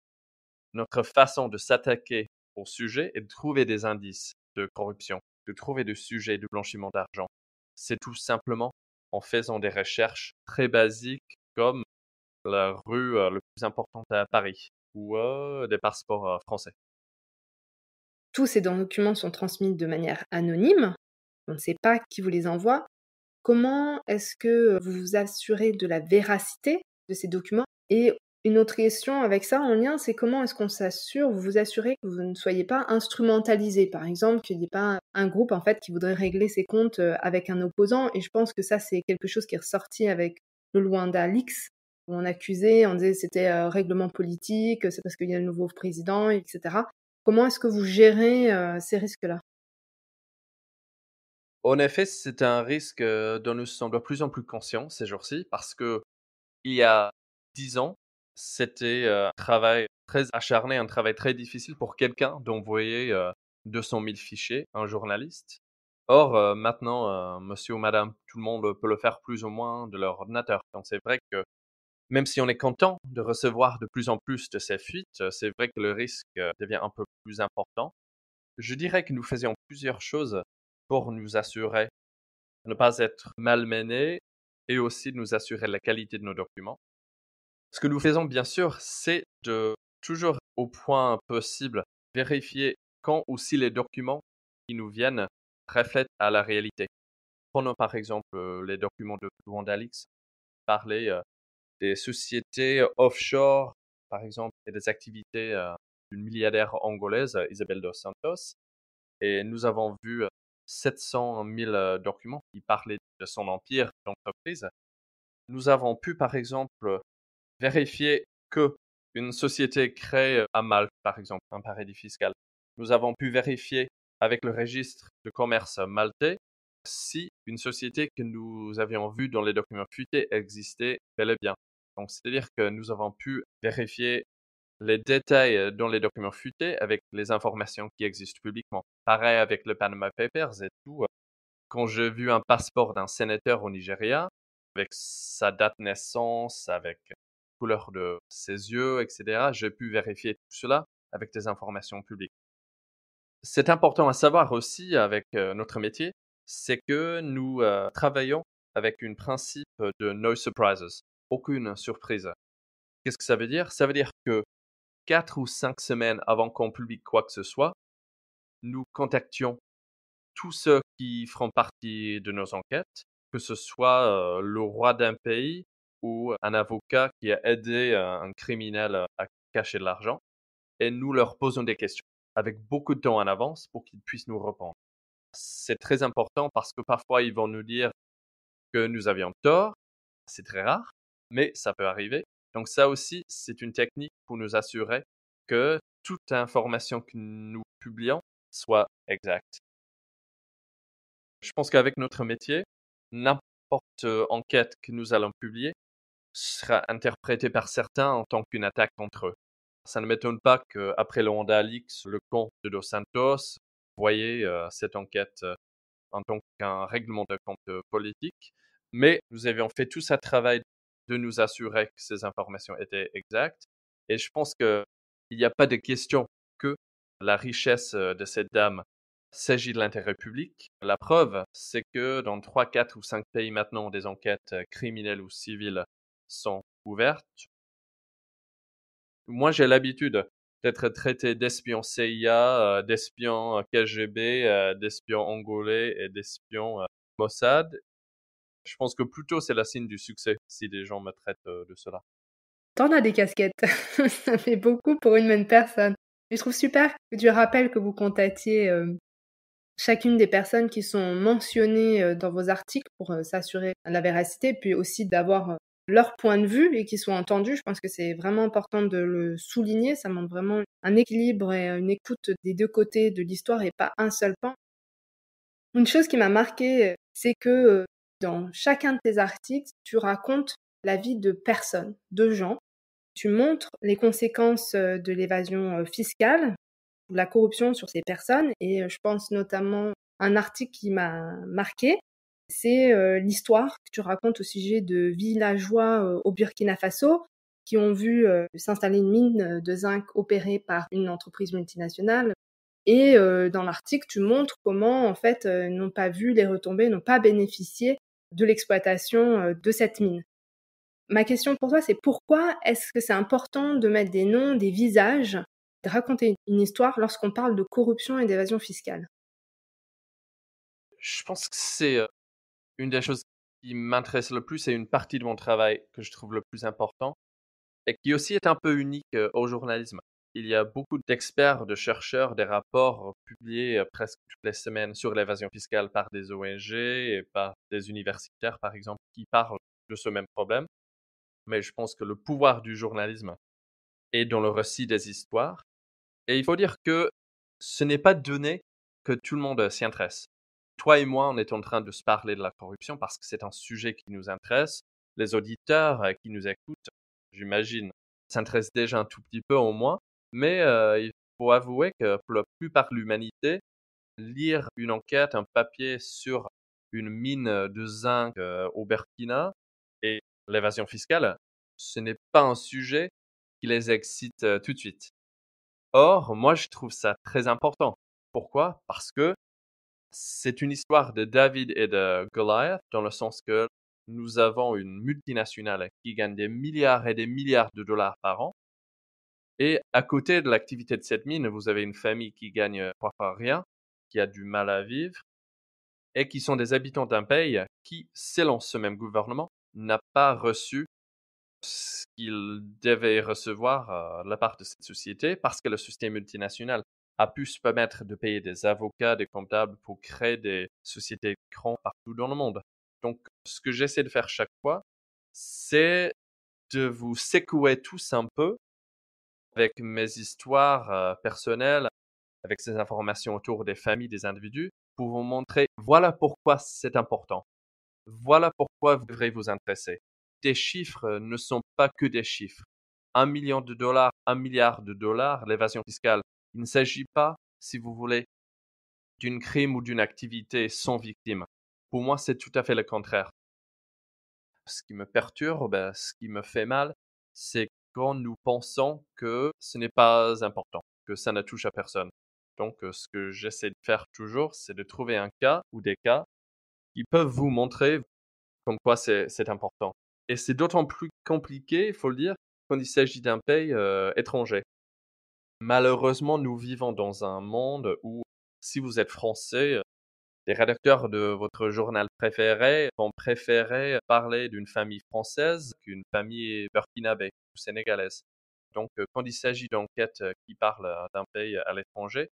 notre façon de s'attaquer au sujet est de trouver des indices de corruption, de trouver des sujets de blanchiment d'argent. C'est tout simplement en faisant des recherches très basiques comme la rue le plus importante à Paris ou des passeports français. Tous ces documents sont transmis de manière anonyme. On ne sait pas qui vous les envoie. Comment est-ce que vous vous assurez de la véracité de ces documents? Et une autre question avec ça en lien, c'est comment est-ce qu'on s'assure, vous vous assurez que vous ne soyez pas instrumentalisé? Par exemple, qu'il n'y ait pas un groupe en fait qui voudrait régler ses comptes avec un opposant. Et je pense que ça, c'est quelque chose qui est ressorti avec le Luanda Leaks, où on accusait, on disait c'était règlement politique, c'est parce qu'il y a le nouveau président, etc. Comment est-ce que vous gérez ces risques-là? En effet, c'est un risque dont nous sommes de plus en plus conscients ces jours-ci parce que il y a 10 ans, c'était un travail très acharné, un travail très difficile pour quelqu'un d'envoyer 200 000 fichiers à un journaliste. Or, maintenant, monsieur ou madame, tout le monde peut le faire plus ou moins de leur ordinateur. Donc, c'est vrai que même si on est content de recevoir de plus en plus de ces fuites, c'est vrai que le risque devient un peu plus important. Je dirais que nous faisions plusieurs choses pour nous assurer de ne pas être malmenés et aussi de nous assurer de la qualité de nos documents. Ce que nous faisons, bien sûr, c'est de toujours au point possible vérifier quand ou si les documents qui nous viennent reflètent à la réalité. Prenons par exemple les documents de Wandalix, parler des sociétés offshore, par exemple, et des activités d'une milliardaire angolaise, Isabel dos Santos. Et nous avons vu 700 000 documents qui parlaient de son empire d'entreprise. Nous avons pu, par exemple, vérifier que une société créée à Malte, par exemple, un paradis fiscal. Nous avons pu vérifier avec le registre de commerce maltais si une société que nous avions vue dans les documents fuités existait bel et bien. Donc, c'est-à-dire que nous avons pu vérifier les détails dans les documents fuités avec les informations qui existent publiquement. Pareil avec le Panama Papers et tout. Quand j'ai vu un passeport d'un sénateur au Nigeria, avec sa date de naissance, avec la couleur de ses yeux, etc., j'ai pu vérifier tout cela avec des informations publiques. C'est important à savoir aussi avec notre métier, c'est que nous travaillons avec un principe de no surprises, aucune surprise. Qu'est-ce que ça veut dire? Ça veut dire que 4 ou 5 semaines avant qu'on publie quoi que ce soit, nous contactions tous ceux qui feront partie de nos enquêtes, que ce soit le roi d'un pays ou un avocat qui a aidé un criminel à cacher de l'argent, et nous leur posons des questions avec beaucoup de temps en avance pour qu'ils puissent nous répondre. C'est très important parce que parfois ils vont nous dire que nous avions tort, c'est très rare, mais ça peut arriver. Donc ça aussi, c'est une technique pour nous assurer que toute information que nous publions soit exacte. Je pense qu'avec notre métier, n'importe enquête que nous allons publier sera interprétée par certains en tant qu'une attaque contre eux. Ça ne m'étonne pas qu'après le Wandalix, le compte de Dos Santos, voyez cette enquête en tant qu'un règlement de compte politique. Mais nous avions fait tout ce travail de nous assurer que ces informations étaient exactes. Et je pense qu'il n'y a pas de question que la richesse de cette dame s'agit de l'intérêt public. La preuve, c'est que dans 3, 4 ou 5 pays maintenant, des enquêtes criminelles ou civiles sont ouvertes. Moi, j'ai l'habitude d'être traité d'espion CIA, d'espion KGB, d'espion angolais et d'espion Mossad. Je pense que plutôt c'est la signe du succès si des gens me traitent de cela. T'en as des casquettes. Ça fait beaucoup pour une même personne. Et je trouve super que tu rappelles que vous contactiez chacune des personnes qui sont mentionnées dans vos articles pour s'assurer de la véracité, puis aussi d'avoir leur point de vue et qu'ils soient entendus. Je pense que c'est vraiment important de le souligner. Ça montre vraiment un équilibre et une écoute des deux côtés de l'histoire et pas un seul pan. Une chose qui m'a marquée, c'est que dans chacun de tes articles, tu racontes la vie de personnes, de gens. Tu montres les conséquences de l'évasion fiscale, de la corruption sur ces personnes. Et je pense notamment à un article qui m'a marqué. C'est l'histoire que tu racontes au sujet de villageois au Burkina Faso qui ont vu s'installer une mine de zinc opérée par une entreprise multinationale. Et dans l'article, tu montres comment, en fait, n'ont pas vu les retombées, n'ont pas bénéficié de l'exploitation de cette mine. Ma question pour toi, c'est pourquoi est-ce que c'est important de mettre des noms, des visages, de raconter une histoire lorsqu'on parle de corruption et d'évasion fiscale? Je pense que c'est une des choses qui m'intéresse le plus et une partie de mon travail que je trouve le plus important et qui aussi est un peu unique au journalisme. Il y a beaucoup d'experts, de chercheurs, des rapports publiés presque toutes les semaines sur l'évasion fiscale par des ONG et par des universitaires, par exemple, qui parlent de ce même problème. Mais je pense que le pouvoir du journalisme est dans le récit des histoires. Et il faut dire que ce n'est pas donné que tout le monde s'y intéresse. toi et moi, on est en train de se parler de la corruption parce que c'est un sujet qui nous intéresse. Les auditeurs qui nous écoutent, j'imagine, s'intéressent déjà un tout petit peu au moins. Mais il faut avouer que pour la plupart de l'humanité, lire une enquête, un papier sur une mine de zinc au Burkina et l'évasion fiscale, ce n'est pas un sujet qui les excite tout de suite. Or, moi, je trouve ça très important. Pourquoi? Parce que c'est une histoire de David et de Goliath, dans le sens que nous avons une multinationale qui gagne des milliards et des milliards de dollars par an. Et à côté de l'activité de cette mine, vous avez une famille qui gagne parfois rien, qui a du mal à vivre, et qui sont des habitants d'un pays qui, selon ce même gouvernement, n'a pas reçu ce qu'il devait recevoir de la part de cette société parce que le système multinational a pu se permettre de payer des avocats, des comptables pour créer des sociétés grandes partout dans le monde. Donc, ce que j'essaie de faire chaque fois, c'est de vous secouer tous un peu avec mes histoires personnelles, avec ces informations autour des familles, des individus, pour vous montrer, voilà pourquoi c'est important. Voilà pourquoi vous devrez vous intéresser. Des chiffres ne sont pas que des chiffres. 1 million de dollars, 1 milliard de dollars, l'évasion fiscale. Il ne s'agit pas, si vous voulez, d'une crime ou d'une activité sans victime. Pour moi, c'est tout à fait le contraire. Ce qui me perturbe, ce qui me fait mal, c'est quand nous pensons que ce n'est pas important, que ça ne touche à personne. Donc, ce que j'essaie de faire toujours, c'est de trouver un cas ou des cas qui peuvent vous montrer comme quoi c'est important. Et c'est d'autant plus compliqué, il faut le dire, quand il s'agit d'un pays étranger. Malheureusement, nous vivons dans un monde où, si vous êtes français, les rédacteurs de votre journal préféré vont préférer parler d'une famille française qu'une famille burkinabé ou sénégalaise. Donc, quand il s'agit d'enquêtes qui parlent d'un pays à l'étranger,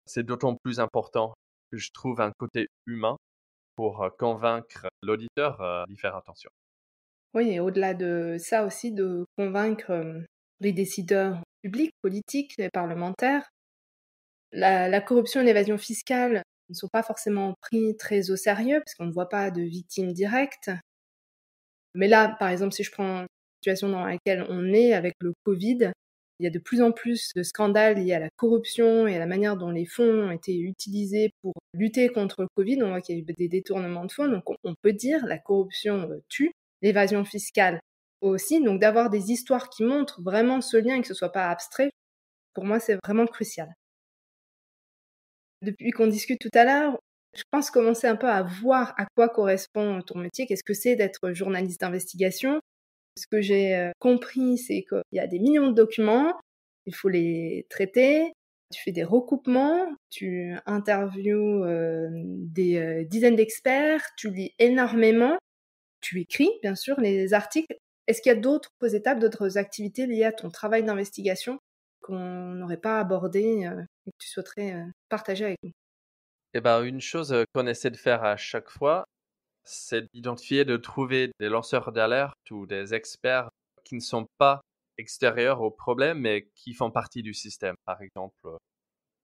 c'est d'autant plus important que je trouve un côté humain pour convaincre l'auditeur d'y faire attention. Oui, et au-delà de ça aussi, de convaincre les décideurs publics, politiques, les parlementaires. La corruption et l'évasion fiscale ne sont pas forcément pris très au sérieux, parce qu'on ne voit pas de victimes directes. Mais là, par exemple, si je prends la situation dans laquelle on est avec le Covid, il y a de plus en plus de scandales liés à la corruption et à la manière dont les fonds ont été utilisés pour lutter contre le Covid. On voit qu'il y a eu des détournements de fonds, donc on peut dire la corruption tue, l'évasion fiscale aussi. Donc d'avoir des histoires qui montrent vraiment ce lien et que ce soit pas abstrait, pour moi, c'est vraiment crucial. Depuis qu'on discute tout à l'heure, je pense commencer un peu à voir à quoi correspond ton métier, qu'est-ce que c'est d'être journaliste d'investigation. Ce que j'ai compris, c'est qu'il y a des millions de documents, il faut les traiter, tu fais des recoupements, tu interviews des dizaines d'experts, tu lis énormément, tu écris bien sûr les articles. Est-ce qu'il y a d'autres étapes, d'autres activités liées à ton travail d'investigation qu'on n'aurait pas abordées et que tu souhaiterais partager avec nous? Eh ben, une chose qu'on essaie de faire à chaque fois, c'est d'identifier, de trouver des lanceurs d'alerte ou des experts qui ne sont pas extérieurs au problème, mais qui font partie du système. Par exemple,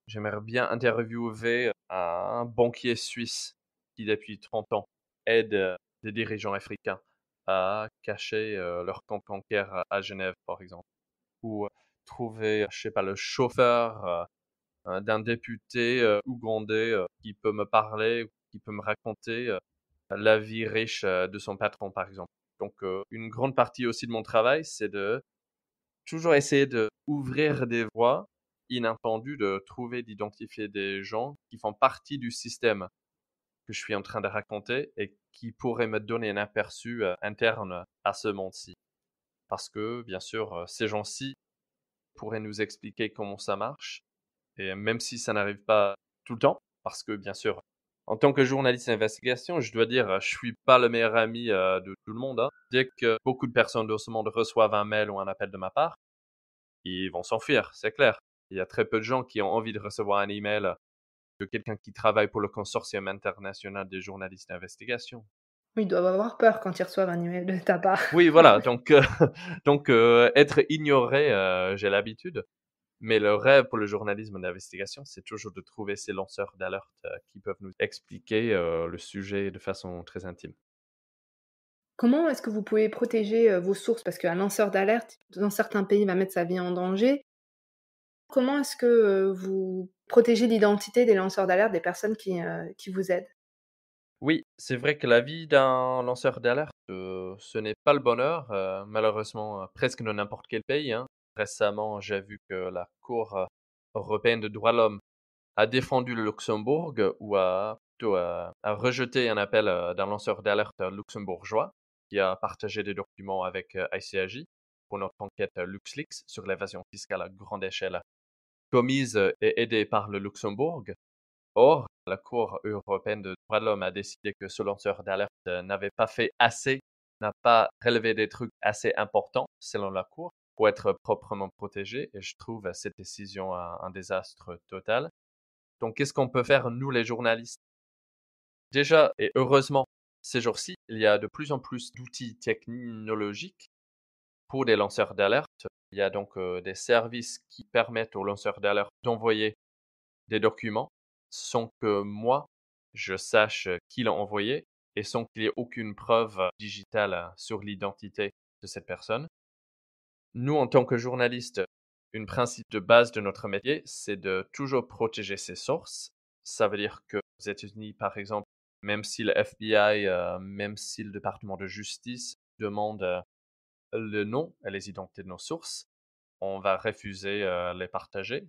j'aimerais bien interviewer un banquier suisse qui, depuis 30 ans, aide des dirigeants africains à cacher leur compte bancaire à Genève, par exemple. Ou trouver, je sais pas, le chauffeur d'un député ougandais qui peut me parler, qui peut me raconter la vie riche de son patron, par exemple. Donc, une grande partie aussi de mon travail, c'est de toujours essayer de ouvrir des voies inattendues, de trouver, d'identifier des gens qui font partie du système que je suis en train de raconter et qui pourraient me donner un aperçu interne à ce monde-ci. Parce que, bien sûr, ces gens-ci pourraient nous expliquer comment ça marche. Et même si ça n'arrive pas tout le temps, parce que, bien sûr, en tant que journaliste d'investigation, je dois dire, je suis pas le meilleur ami de tout le monde, hein. Dès que beaucoup de personnes de ce monde reçoivent un mail ou un appel de ma part, ils vont s'enfuir, c'est clair. Il y a très peu de gens qui ont envie de recevoir un email de quelqu'un qui travaille pour le consortium international des journalistes d'investigation. Oui, ils doivent avoir peur quand ils reçoivent un email de ta part. Oui, voilà, donc, donc être ignoré, j'ai l'habitude. Mais le rêve pour le journalisme d'investigation, c'est toujours de trouver ces lanceurs d'alerte qui peuvent nous expliquer le sujet de façon très intime. Comment est-ce que vous pouvez protéger, vos sources? Parce qu'un lanceur d'alerte, dans certains pays, va mettre sa vie en danger. Comment est-ce que, vous protégez l'identité des lanceurs d'alerte, des personnes qui vous aident? Oui, c'est vrai que la vie d'un lanceur d'alerte, ce n'est pas le bonheur, malheureusement, presque dans n'importe quel pays, hein. Récemment, j'ai vu que la Cour européenne des droits de l'homme a défendu le Luxembourg ou a rejeté un appel d'un lanceur d'alerte luxembourgeois qui a partagé des documents avec ICAJ pour notre enquête LuxLeaks sur l'évasion fiscale à grande échelle commise et aidée par le Luxembourg. Or, la Cour européenne des droits de l'homme a décidé que ce lanceur d'alerte n'avait pas fait assez, n'a pas relevé des trucs assez importants, selon la Cour, pour être proprement protégé. Et je trouve cette décision un désastre total. Donc, qu'est-ce qu'on peut faire, nous, les journalistes? Déjà, et heureusement, ces jours-ci, il y a de plus en plus d'outils technologiques pour des lanceurs d'alerte. Il y a donc des services qui permettent aux lanceurs d'alerte d'envoyer des documents sans que moi, je sache qui l'a envoyé et sans qu'il y ait aucune preuve digitale sur l'identité de cette personne. Nous, en tant que journalistes, un principe de base de notre métier, c'est de toujours protéger ses sources. Ça veut dire que aux États-Unis, par exemple, même si le FBI, même si le département de justice demande le nom et les identités de nos sources, on va refuser les partager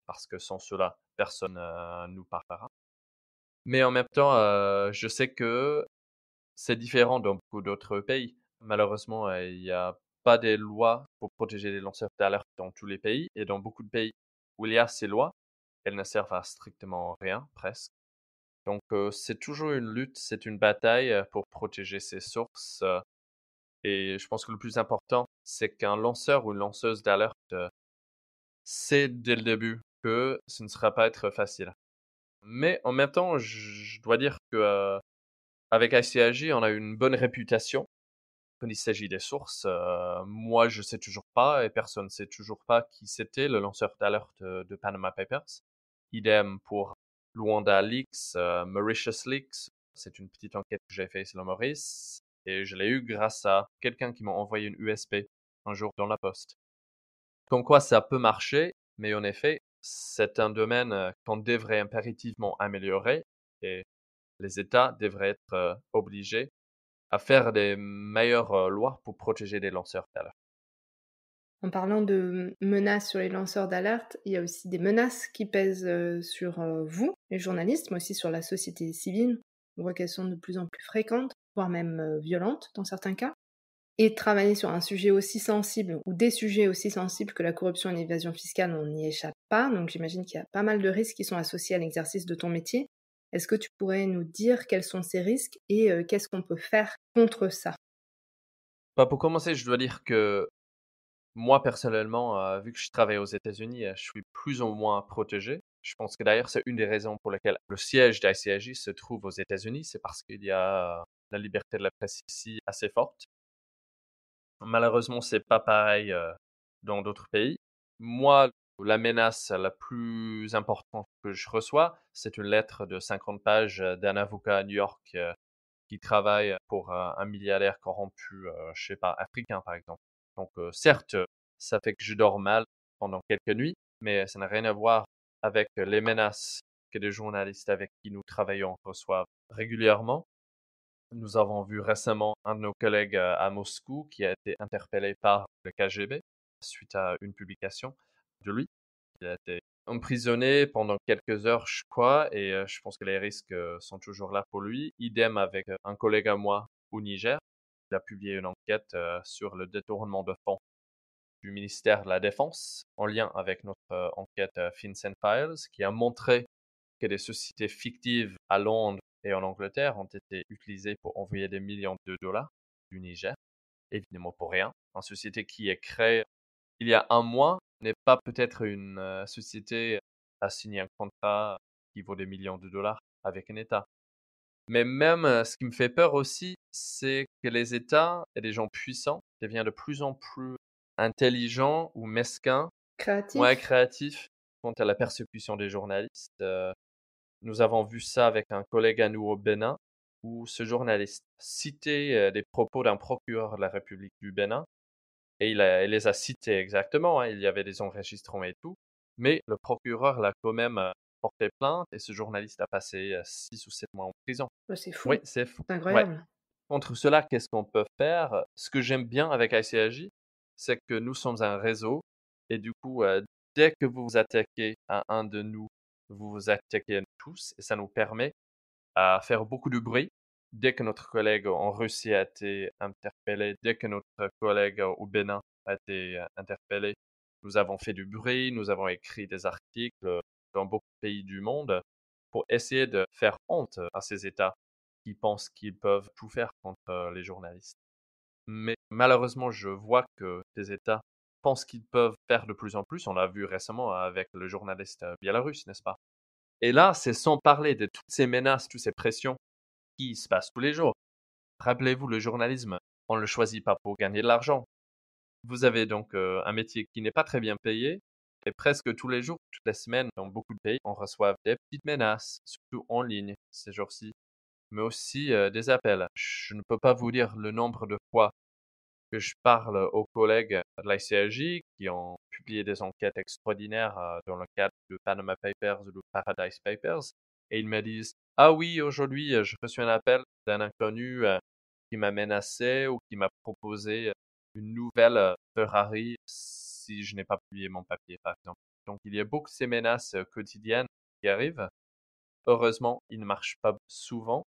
parce que sans cela, personne nous parlera. Mais en même temps, je sais que c'est différent dans beaucoup d'autres pays. Malheureusement, il n'y a pas des lois pour protéger les lanceurs d'alerte dans tous les pays. Et dans beaucoup de pays où il y a ces lois, elles ne servent à strictement rien, presque. Donc, c'est toujours une lutte, c'est une bataille pour protéger ses sources. Et je pense que le plus important, c'est qu'un lanceur ou une lanceuse d'alerte sait dès le début que ce ne sera pas être facile. Mais en même temps, je dois dire que avec ICAJ, on a une bonne réputation quand il s'agit des sources. Moi, je sais toujours pas et personne ne sait toujours pas qui c'était le lanceur d'alerte de Panama Papers. Idem pour Luanda Leaks, Mauritius Leaks. C'est une petite enquête que j'ai faite sur le Maurice et je l'ai eu grâce à quelqu'un qui m'a envoyé une USB un jour dans la poste. Comme quoi ça peut marcher, mais en effet, c'est un domaine qu'on devrait impérativement améliorer et les États devraient être obligés à faire des meilleures lois pour protéger les lanceurs d'alerte. En parlant de menaces sur les lanceurs d'alerte, il y a aussi des menaces qui pèsent, sur, vous, les journalistes, mais aussi sur la société civile. On voit qu'elles sont de plus en plus fréquentes, voire même, violentes dans certains cas. Et travailler sur un sujet aussi sensible ou des sujets aussi sensibles que la corruption et l'évasion fiscale, on n'y échappe pas. Donc j'imagine qu'il y a pas mal de risques qui sont associés à l'exercice de ton métier. Est-ce que tu pourrais nous dire quels sont ces risques et qu'est-ce qu'on peut faire contre ça? Bah, pour commencer, je dois dire que moi, personnellement, vu que je travaille aux États-Unis, je suis plus ou moins protégé. Je pense que d'ailleurs, c'est une des raisons pour lesquelles le siège d'ICIJ se trouve aux États-Unis, c'est parce qu'il y a la liberté de la presse ici assez forte. Malheureusement, c'est pas pareil dans d'autres pays. Moi, la menace la plus importante que je reçois, c'est une lettre de 50 pages d'un avocat à New York qui travaille pour un milliardaire corrompu, je sais pas, africain par exemple. Donc certes, ça fait que je dors mal pendant quelques nuits, mais ça n'a rien à voir avec les menaces que des journalistes avec qui nous travaillons reçoivent régulièrement. Nous avons vu récemment un de nos collègues à Moscou qui a été interpellé par le KGB suite à une publication de lui. Il a été emprisonné pendant quelques heures, je crois, et je pense que les risques sont toujours là pour lui. Idem avec un collègue à moi au Niger. Il a publié une enquête sur le détournement de fonds du ministère de la Défense en lien avec notre enquête FinCEN Files, qui a montré que des sociétés fictives à Londres et en Angleterre ont été utilisées pour envoyer des millions de dollars du Niger, évidemment pour rien. Une société qui est créée il y a un mois n'est pas peut-être une société à signer un contrat qui vaut des millions de dollars avec un État. Mais même, ce qui me fait peur aussi, c'est que les États et les gens puissants deviennent de plus en plus intelligents ou mesquins Ouais, Créatif? créatif quant à la persécution des journalistes. Nous avons vu ça avec un collègue à nous au Bénin, où ce journaliste citait des propos d'un procureur de la République du Bénin, et il les a cités exactement, hein, il y avait des enregistrements et tout, mais le procureur l'a quand même porté plainte, et ce journaliste a passé 6 ou 7 mois en prison. Bah, c'est Oui, fou, c'est fou. c'est Ouais. incroyable. Contre cela, qu'est-ce qu'on peut faire? Ce que j'aime bien avec ICAJ, c'est que nous sommes un réseau et du coup, dès que vous vous attaquez à un de nous, vous vous attaquez à nous tous et ça nous permet à faire beaucoup de bruit. Dès que notre collègue en Russie a été interpellé, dès que notre collègue au Bénin a été interpellé, nous avons fait du bruit, nous avons écrit des articles dans beaucoup de pays du monde pour essayer de faire honte à ces États qui pensent qu'ils peuvent tout faire contre les journalistes. Mais malheureusement, je vois que ces États pensent qu'ils peuvent faire de plus en plus. On l'a vu récemment avec le journaliste biélorusse, n'est-ce pas? Et là, c'est sans parler de toutes ces menaces, toutes ces pressions qui se passent tous les jours. Rappelez-vous, le journalisme, on ne le choisit pas pour gagner de l'argent. Vous avez donc un métier qui n'est pas très bien payé, et presque tous les jours, toutes les semaines, dans beaucoup de pays, on reçoit des petites menaces, surtout en ligne ces jours-ci, mais aussi des appels. Je ne peux pas vous dire le nombre de fois que je parle aux collègues de l'ICRJ qui ont publié des enquêtes extraordinaires dans le cadre de Panama Papers ou de Paradise Papers, et ils me disent: Ah oui, aujourd'hui, j'ai reçu un appel d'un inconnu qui m'a menacé ou qui m'a proposé une nouvelle Ferrari si je n'ai pas publié mon papier, par exemple. Donc, il y a beaucoup de ces menaces quotidiennes qui arrivent. Heureusement, ils ne marchent pas souvent,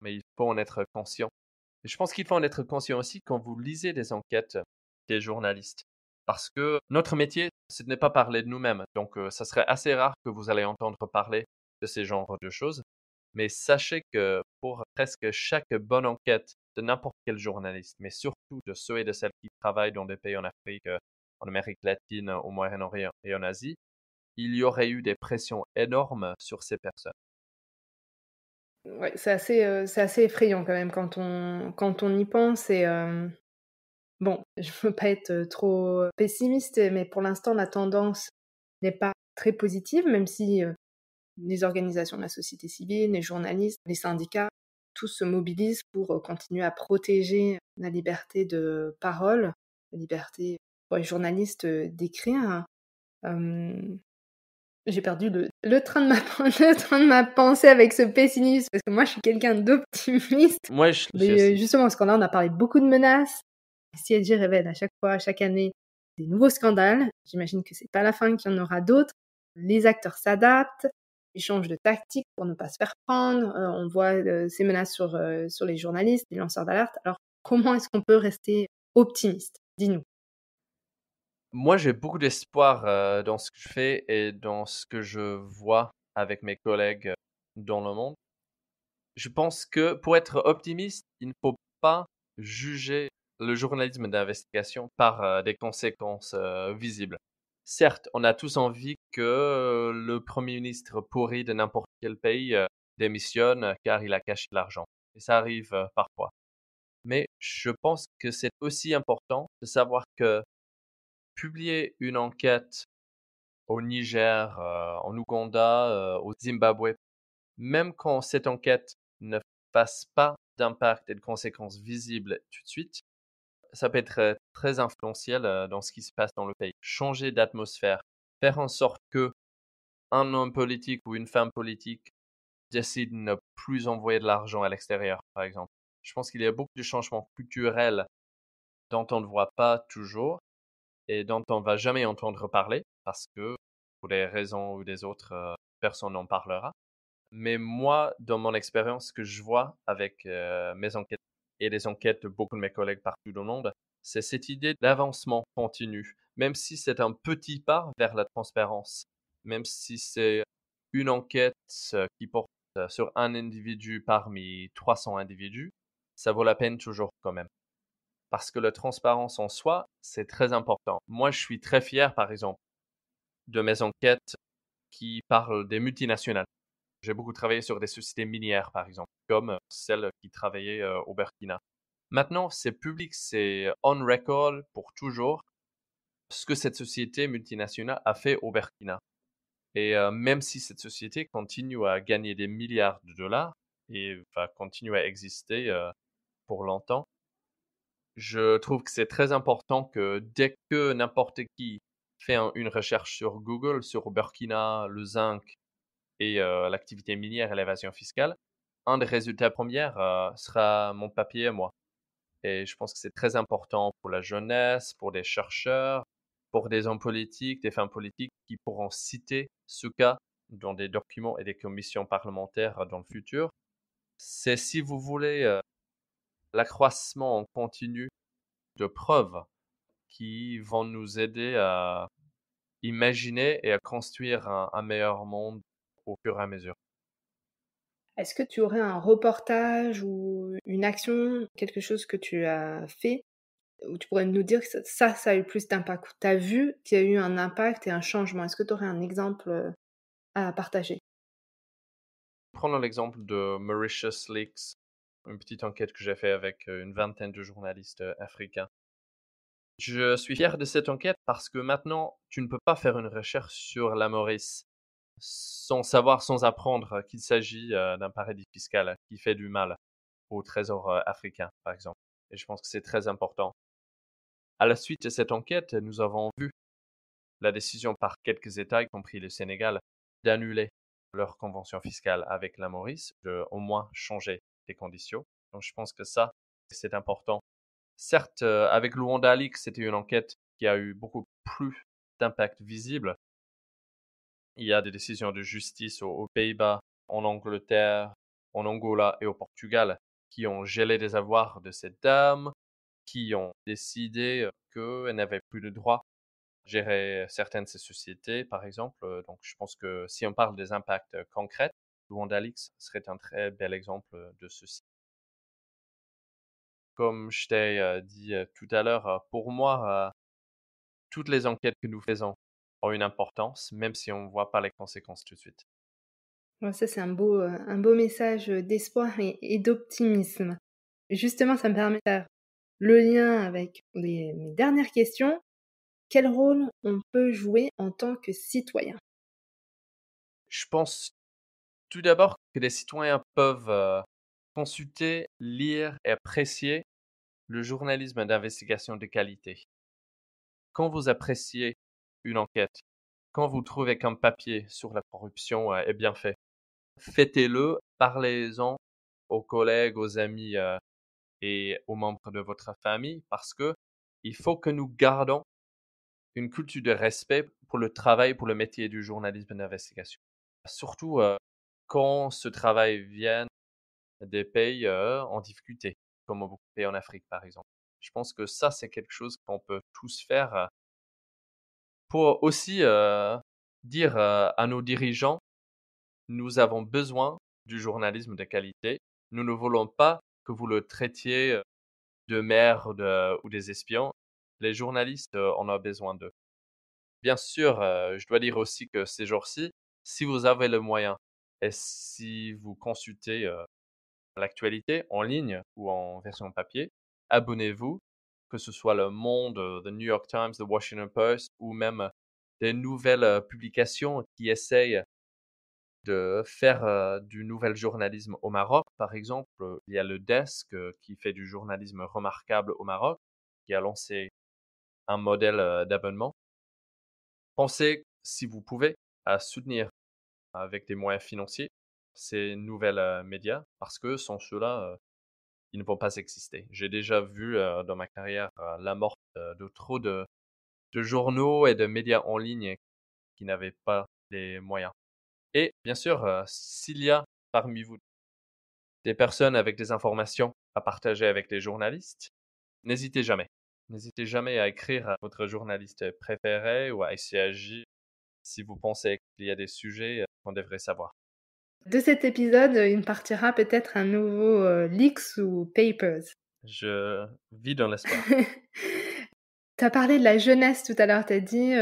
mais il faut en être conscient. Et je pense qu'il faut en être conscient aussi quand vous lisez des enquêtes des journalistes. Parce que notre métier, ce n'est pas parler de nous-mêmes. Donc, ça serait assez rare que vous allez entendre parler de ces genres de choses. Mais sachez que pour presque chaque bonne enquête de n'importe quel journaliste, mais surtout de ceux et de celles qui travaillent dans des pays en Afrique, en Amérique latine, au Moyen-Orient et en Asie, il y aurait eu des pressions énormes sur ces personnes. Ouais, c'est assez effrayant quand même quand on y pense et bon, je veux pas être, trop pessimiste, mais pour l'instant la tendance n'est pas très positive, même si, les organisations de la société civile, les journalistes, les syndicats, tous se mobilisent pour, continuer à protéger la liberté de parole, la liberté pour les journalistes, d'écrire. Hem, j'ai perdu le train de ma le train de ma pensée avec ce pessimisme, parce que moi je suis quelqu'un d'optimiste. Moi, je le suis Mais, aussi. justement, parce qu'on a parlé beaucoup de menaces. CIG révèle à chaque fois, chaque année, des nouveaux scandales. J'imagine que c'est pas la fin, qu'il y en aura d'autres. Les acteurs s'adaptent, ils changent de tactique pour ne pas se faire prendre. On voit ces menaces sur les journalistes, les lanceurs d'alerte. Alors, comment est-ce qu'on peut rester optimiste? Dis-nous. Moi, j'ai beaucoup d'espoir dans ce que je fais et dans ce que je vois avec mes collègues dans le monde. Je pense que pour être optimiste, il ne faut pas juger le journalisme d'investigation par des conséquences visibles. Certes, on a tous envie que le Premier ministre pourri de n'importe quel pays démissionne car il a caché de l'argent. Et ça arrive parfois. Mais je pense que c'est aussi important de savoir que publier une enquête au Niger, en Ouganda, au Zimbabwe, même quand cette enquête ne fasse pas d'impact et de conséquences visibles tout de suite, ça peut être très influentiel dans ce qui se passe dans le pays. Changer d'atmosphère, faire en sorte que un homme politique ou une femme politique décide de ne plus envoyer de l'argent à l'extérieur, par exemple. Je pense qu'il y a beaucoup de changements culturels dont on ne voit pas toujours et dont on ne va jamais entendre parler parce que, pour des raisons ou des autres, personne n'en parlera. Mais moi, dans mon expérience, ce que je vois avec mes enquêtes et les enquêtes de beaucoup de mes collègues partout dans le monde, c'est cette idée d'avancement continu, même si c'est un petit pas vers la transparence, même si c'est une enquête qui porte sur un individu parmi 300 individus, ça vaut la peine toujours quand même. Parce que la transparence en soi, c'est très important. Moi, je suis très fier, par exemple, de mes enquêtes qui parlent des multinationales. J'ai beaucoup travaillé sur des sociétés minières, par exemple, comme celle qui travaillait au Burkina. Maintenant, c'est public, c'est on record pour toujours. ce que cette société multinationale a fait au Burkina. Et même si cette société continue à gagner des milliards de dollars et va continuer à exister pour longtemps, je trouve que c'est très important que dès que n'importe qui fait une recherche sur Google sur Burkina, le zinc et l'activité minière et l'évasion fiscale, un des résultats premiers sera mon papier et moi. Et je pense que c'est très important pour la jeunesse, pour des chercheurs, pour des hommes politiques, des femmes politiques qui pourront citer ce cas dans des documents et des commissions parlementaires dans le futur. C'est, si vous voulez, l'accroissement en continu de preuves qui vont nous aider à imaginer et à construire un meilleur monde au fur et à mesure. Est-ce que tu aurais un reportage ou une action, quelque chose que tu as fait, où tu pourrais nous dire que ça a eu plus d'impact? Tu as vu qu'il y a eu un impact et un changement. Est-ce que tu aurais un exemple à partager? Prenons l'exemple de Mauritius Leaks, une petite enquête que j'ai faite avec une vingtaine de journalistes africains. Je suis fier de cette enquête parce que maintenant, tu ne peux pas faire une recherche sur la Maurice sans savoir, sans apprendre qu'il s'agit d'un paradis fiscal qui fait du mal au trésor africain, par exemple. Et je pense que c'est très important. À la suite de cette enquête, nous avons vu la décision par quelques États, y compris le Sénégal, d'annuler leur convention fiscale avec la Maurice, de au moins changer les conditions. Donc je pense que ça, c'est important. Certes, avec Luanda Leaks, c'était une enquête qui a eu beaucoup plus d'impact visible. Il y a des décisions de justice aux Pays-Bas, en Angleterre, en Angola et au Portugal qui ont gelé des avoirs de cette dame, qui ont décidé qu'elle n'avait plus de droit à gérer certaines de ces sociétés, par exemple. Donc, je pense que si on parle des impacts concrets, Luanda Leaks serait un très bel exemple de ceci. Comme je t'ai dit tout à l'heure, pour moi, toutes les enquêtes que nous faisons ont une importance, même si on ne voit pas les conséquences tout de suite. Ouais, ça, c'est un beau message d'espoir et d'optimisme. Justement, ça me permet de faire le lien avec mes dernières questions. Quel rôle on peut jouer en tant que citoyen? Je pense tout d'abord que les citoyens peuvent consulter, lire et apprécier le journalisme d'investigation de qualité. Quand vous appréciez une enquête, quand vous trouvez qu'un papier sur la corruption est bien fait, faites-le, parlez-en aux collègues, aux amis et aux membres de votre famille parce que il faut que nous gardons une culture de respect pour le travail, pour le métier du journalisme d'investigation. Surtout quand ce travail vient des pays en difficulté, comme beaucoup de pays en Afrique par exemple. Je pense que ça, c'est quelque chose qu'on peut tous faire pour aussi dire à nos dirigeants, nous avons besoin du journalisme de qualité. Nous ne voulons pas que vous le traitiez de merde ou des espions. Les journalistes, on a besoin d'eux. Bien sûr, je dois dire aussi que ces jours-ci, si vous avez le moyen et si vous consultez l'actualité en ligne ou en version papier, abonnez-vous, que ce soit Le Monde, The New York Times, The Washington Post ou même des nouvelles publications qui essayent de faire du nouvel journalisme au Maroc, par exemple. Il y a le Desk qui fait du journalisme remarquable au Maroc, qui a lancé un modèle d'abonnement. Pensez, si vous pouvez, à soutenir avec des moyens financiers ces nouvelles médias, parce que sans cela, ils ne vont pas exister. J'ai déjà vu dans ma carrière la mort de trop de journaux et de médias en ligne qui n'avaient pas les moyens. Et bien sûr, s'il y a parmi vous des personnes avec des informations à partager avec les journalistes, n'hésitez jamais. N'hésitez jamais à écrire à votre journaliste préféré ou à ICAJ si vous pensez qu'il y a des sujets qu'on devrait savoir. De cet épisode, il me partira peut-être un nouveau Leaks ou Papers. Je vis dans l'espoir. Tu as parlé de la jeunesse tout à l'heure, tu as dit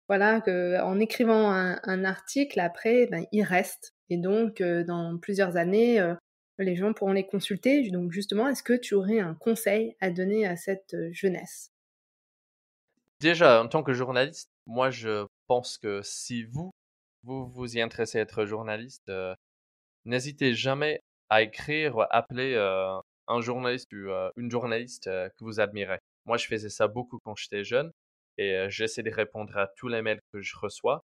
voilà, qu'en écrivant un article, après, ben, il reste. Et donc, dans plusieurs années, les gens pourront les consulter. Donc, justement, est-ce que tu aurais un conseil à donner à cette jeunesse? Déjà, en tant que journaliste, moi, je pense que si vous y intéressez à être journaliste, n'hésitez jamais à écrire, appeler un journaliste ou une journaliste que vous admirez. Moi, je faisais ça beaucoup quand j'étais jeune et j'essaie de répondre à tous les mails que je reçois.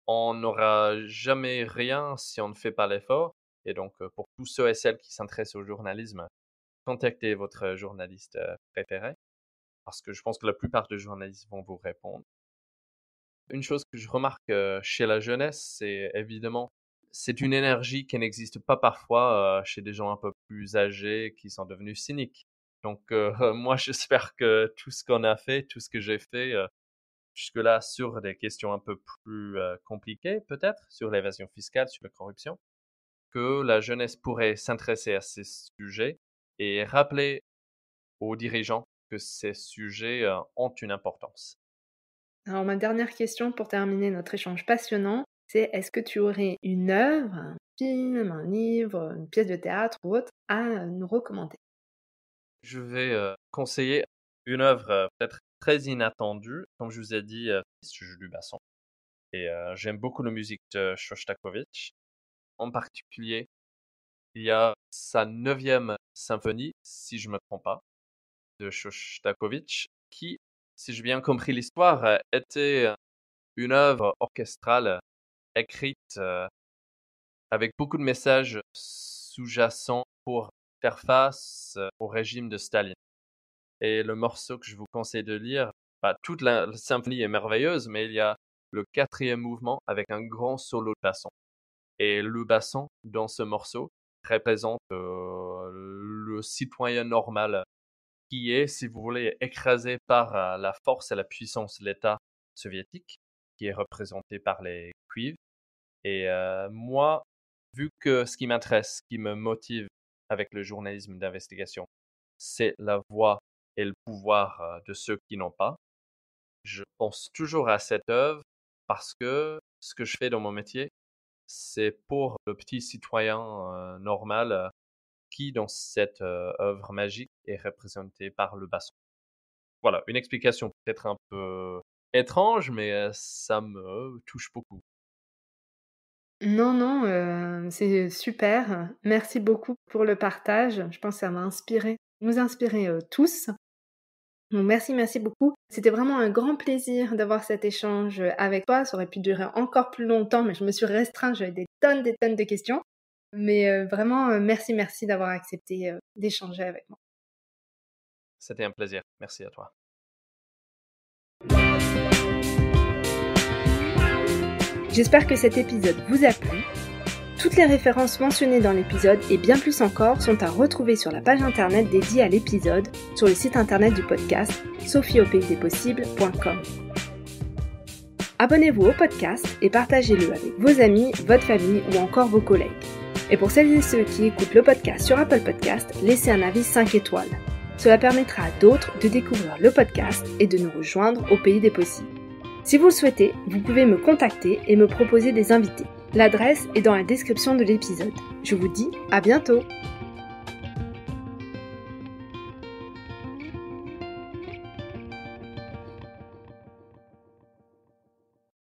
On n'aura jamais rien si on ne fait pas l'effort. Et donc, pour tous ceux et celles qui s'intéressent au journalisme, contactez votre journaliste préféré parce que je pense que la plupart des journalistes vont vous répondre. Une chose que je remarque chez la jeunesse, c'est évidemment, c'est une énergie qui n'existe pas parfois chez des gens un peu plus âgés qui sont devenus cyniques. Donc, moi, j'espère que tout ce qu'on a fait, tout ce que j'ai fait jusque-là sur des questions un peu plus compliquées, peut-être, sur l'évasion fiscale, sur la corruption, que la jeunesse pourrait s'intéresser à ces sujets et rappeler aux dirigeants que ces sujets ont une importance. Alors ma dernière question pour terminer notre échange passionnant, c'est est-ce que tu aurais une œuvre, un film, un livre, une pièce de théâtre ou autre à nous recommander? Je vais conseiller une œuvre peut-être très inattendue. Comme je vous ai dit, je joue du basson et j'aime beaucoup la musique de Shostakovich. En particulier, il y a sa 9e symphonie, si je ne me trompe pas, de Shostakovich, qui, si j'ai bien compris l'histoire, était une œuvre orchestrale écrite avec beaucoup de messages sous-jacents pour faire face au régime de Staline. Et le morceau que je vous conseille de lire, toute la symphonie est merveilleuse, mais il y a le 4e mouvement avec un grand solo de basson. Et le basson, dans ce morceau, représente le citoyen normal qui est, si vous voulez, écrasé par la force et la puissance de l'État soviétique, qui est représenté par les cuivres. Et moi, vu que ce qui m'intéresse, ce qui me motive avec le journalisme d'investigation, c'est la voix et le pouvoir de ceux qui n'ont pas, je pense toujours à cette œuvre parce que ce que je fais dans mon métier, c'est pour le petit citoyen normal qui, dans cette œuvre magique, est représenté par le basson. Voilà, une explication peut-être un peu étrange, mais ça me touche beaucoup. Non, non, c'est super. Merci beaucoup pour le partage. Je pense que ça m'a inspiré, nous inspirer tous. Donc merci beaucoup. C'était vraiment un grand plaisir d'avoir cet échange avec toi. Ça aurait pu durer encore plus longtemps, mais je me suis restreinte. J'avais des tonnes de questions. Mais vraiment, merci d'avoir accepté d'échanger avec moi. C'était un plaisir. Merci à toi. J'espère que cet épisode vous a plu. Toutes les références mentionnées dans l'épisode et bien plus encore sont à retrouver sur la page internet dédiée à l'épisode sur le site internet du podcast sophieaupaysdespossibles.com. Abonnez-vous au podcast et partagez-le avec vos amis, votre famille ou encore vos collègues. Et pour celles et ceux qui écoutent le podcast sur Apple Podcast, laissez un avis 5 étoiles. Cela permettra à d'autres de découvrir le podcast et de nous rejoindre au pays des possibles. Si vous le souhaitez, vous pouvez me contacter et me proposer des invités. L'adresse est dans la description de l'épisode. Je vous dis à bientôt!